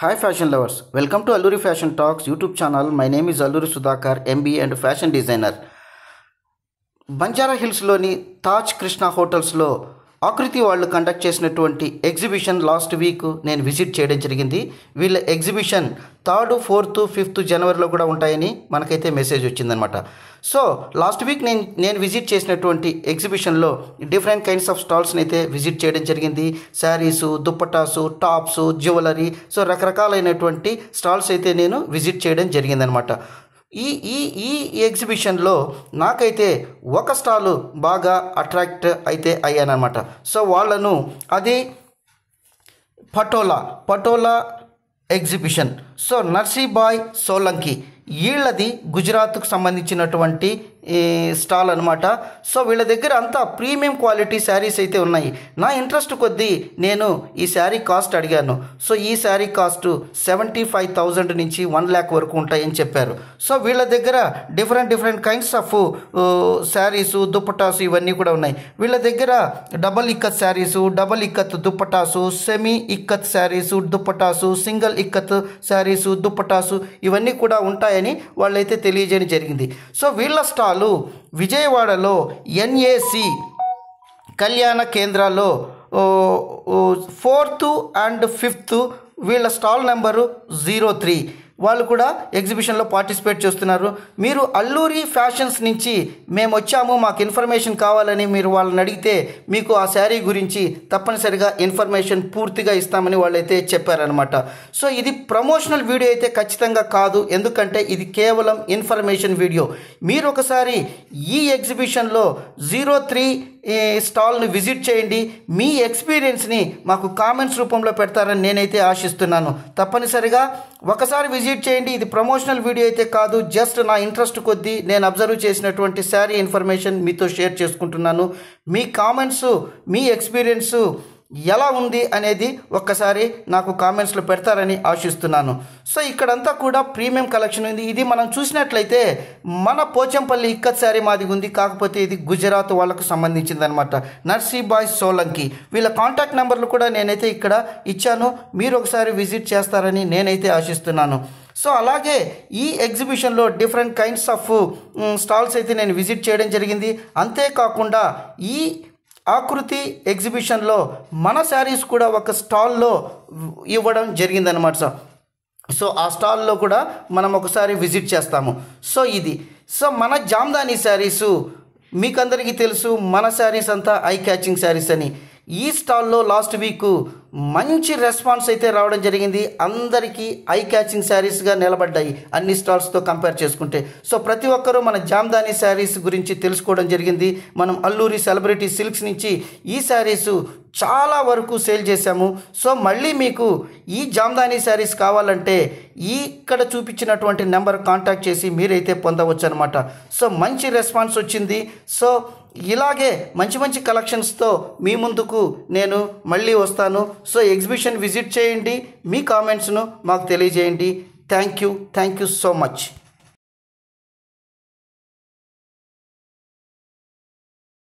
Hi fashion lovers, welcome to Alluri Fashion Talks YouTube channel. My name is Alluri Sudhakar, MBA and fashion designer. Banjara హిల్స్లోని Taj Krishna హోటల్స్లో ఆకృతి వాళ్ళు conduct చేసినటువంటి exhibition last week నేను visit చేయడం జరిగింది. వీళ్ళ ఎగ్జిబిషన్ 3rd, 4th, 5th జనవరిలో కూడా ఉంటాయని మనకైతే మెసేజ్ వచ్చిందనమాట. సో లాస్ట్ వీక్ నేను విజిట్ చేసినటువంటి ఎగ్జిబిషన్లో డిఫరెంట్ కైండ్స్ ఆఫ్ స్టాల్స్ని అయితే విజిట్ చేయడం జరిగింది. Saris, dupattas, tops, jewellery, so రకరకాలైనటువంటి స్టాల్స్ అయితే నేను విజిట్ చేయడం జరిగిందనమాట. ఈ ఈ ఈ ఎగ్జిబిషన్లో నాకైతే ఒక స్టాలు బాగా అట్రాక్ట్ అయితే అయ్యానమాట. సో వాళ్ళను అది పటోలా ఎగ్జిబిషన్. సో నర్సీబాయ్ సోలంకి వీళ్ళది గుజరాత్కు సంబంధించినటువంటి స్టాల్ అనమాట. సో వీళ్ళ దగ్గర అంతా ప్రీమియం క్వాలిటీ శారీస్ అయితే ఉన్నాయి. నా ఇంట్రెస్ట్ కొద్దీ నేను ఈ శారీ కాస్ట్ అడిగాను. సో ఈ శారీ కాస్ట్ 75,000 నుంచి 1 lakh వరకు ఉంటాయని చెప్పారు. సో వీళ్ళ దగ్గర different kinds of saris, dupattas ఇవన్నీ కూడా ఉన్నాయి. వీళ్ళ దగ్గర double ikat saris, double ikat dupattas, semi ikat saris, dupattas, single ikat saris, dupattas ఇవన్నీ కూడా ఉంటాయని వాళ్ళైతే తెలియజేయడం జరిగింది. సో వీళ్ళ స్టాల్ విజయవాడలో NAC కళ్యాణ కేంద్రాల్లో 4th and 5th వీళ్ళ స్టాల్ నెంబరు 03 వాళ్ళు కూడా ఎగ్జిబిషన్లో పార్టిసిపేట్ చేస్తున్నారు. మీరు అల్లూరి ఫ్యాషన్స్ నుంచి మేము వచ్చాము, మాకు ఇన్ఫర్మేషన్ కావాలని మీరు వాళ్ళని అడిగితే మీకు ఆ శారీ గురించి తప్పనిసరిగా ఇన్ఫర్మేషన్ పూర్తిగా ఇస్తామని వాళ్ళైతే చెప్పారనమాట. సో ఇది ప్రమోషనల్ వీడియో అయితే ఖచ్చితంగా కాదు, ఎందుకంటే ఇది కేవలం ఇన్ఫర్మేషన్ వీడియో. మీరు ఒకసారి ఈ ఎగ్జిబిషన్లో 03 స్టాల్ని విజిట్ చేయండి. మీ ఎక్స్పీరియన్స్ని మాకు కామెంట్స్ రూపంలో పెడతారని నేనైతే ఆశిస్తున్నాను. తప్పనిసరిగా ఒకసారి విజిట్ చేయండి. ఇది ప్రమోషనల్ వీడియో అయితే కాదు, జస్ట్ నా ఇంట్రెస్ట్ కొద్దీ నేను అబ్జర్వ్ చేసినటువంటి శారీ ఇన్ఫర్మేషన్ మీతో షేర్ చేసుకుంటున్నాను. మీ కామెంట్స్, మీ ఎక్స్పీరియన్స్ ఎలా ఉంది అనేది ఒక్కసారి నాకు కామెంట్స్లో పెడతారని ఆశిస్తున్నాను. సో ఇక్కడంతా కూడా ప్రీమియం కలెక్షన్ ఉంది. ఇది మనం చూసినట్లయితే మన పోచంపల్లి ఇక్కత్ శారీ మాది ఉంది, కాకపోతే ఇది గుజరాత్ వాళ్ళకు సంబంధించిందనమాట. నర్సీబాయ్ సోలంకి వీళ్ళ కాంటాక్ట్ నెంబర్లు కూడా నేనైతే ఇక్కడ ఇచ్చాను. మీరు ఒకసారి విజిట్ చేస్తారని నేనైతే ఆశిస్తున్నాను. సో అలాగే ఈ ఎగ్జిబిషన్లో డిఫరెంట్ కైండ్స్ ఆఫ్ స్టాల్స్ అయితే నేను విజిట్ చేయడం జరిగింది. అంతేకాకుండా ఈ ఆకృతి ఎగ్జిబిషన్లో మన శారీస్ కూడా ఒక స్టాల్లో ఇవ్వడం జరిగిందనమాట. సో ఆ స్టాల్లో కూడా మనం ఒకసారి విజిట్ చేస్తాము. సో మన జామ్దాని శారీసు మీకందరికీ తెలుసు, మన శారీస్ అంతా ఐ క్యాచింగ్ శారీస్ అని. ఈ స్టాల్లో లాస్ట్ వీక్ మంచి రెస్పాన్స్ అయితే రావడం జరిగింది. అందరికీ ఐ క్యాచింగ్ శారీస్గా నిలబడ్డాయి అన్ని స్టాల్స్తో కంపేర్ చేసుకుంటే. సో ప్రతి ఒక్కరూ మన జామ్దాని శారీస్ గురించి తెలుసుకోవడం జరిగింది. మనం అల్లూరి సెలబ్రిటీ సిల్క్స్ నుంచి ఈ శారీస్ చాలా వరకు సేల్ చేశాము. సో మళ్ళీ మీకు ఈ జామ్దాని శారీస్ కావాలంటే ఇక్కడ చూపించినటువంటి నెంబర్ కాంటాక్ట్ చేసి మీరైతే పొందవచ్చు అనమాట. సో మంచి రెస్పాన్స్ వచ్చింది. సో ఇలాగే మంచి కలెక్షన్స్తో మీ ముందుకు నేను మళ్ళీ వస్తాను. సో ఎగ్జిబిషన్ విజిట్ చేయండి, మీ కామెంట్స్ను మాకు తెలియజేయండి. Thank you so much.